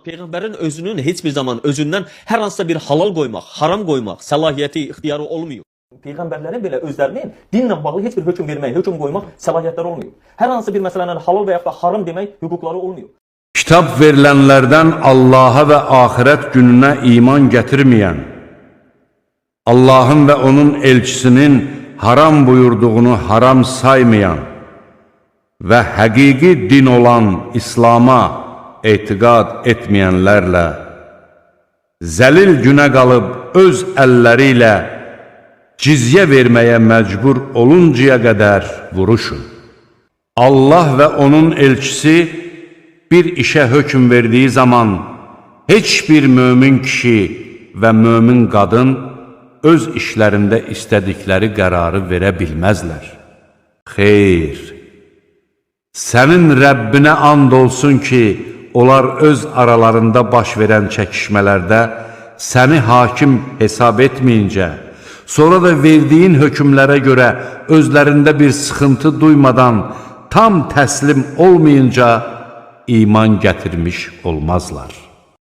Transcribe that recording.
Peyğəmbərin özünün heç bir zaman özündən hər hansısa bir halal qoymaq, haram qoymaq səlahiyyəti, ixtiyarı olmuyor. Peyğəmbərlərin belə özlərinin dinlə bağlı heç bir hökm vermək, hökm qoymaq səlahiyyətləri olmuyor. Hər hansı bir məsələnin halal və ya da haram demək hüquqları olmuyor. Kitab verilənlərdən Allaha və axirət gününə iman gətirməyən, Allahın və onun elçisinin haram buyurduğunu haram saymayan və həqiqi din olan İslama etiqad etməyənlərlə zəlil günə qalıb öz əlləri ilə cizyə verməyə məcbur oluncaya qədər vuruşun. Allah və onun elçisi bir işə hökm verdiyi zaman heç bir mömin kişi və mömin qadın öz işlərində istədikləri qərarı verə bilməzlər. Xeyr, sənin Rəbbinə and olsun ki, onlar öz aralarında baş verən çəkişmələrdə səni hakim hesab etməyincə, sonra da verdiyin hökmlərə görə özlərində bir sıxıntı duymadan tam təslim olmayınca iman gətirmiş olmazlar.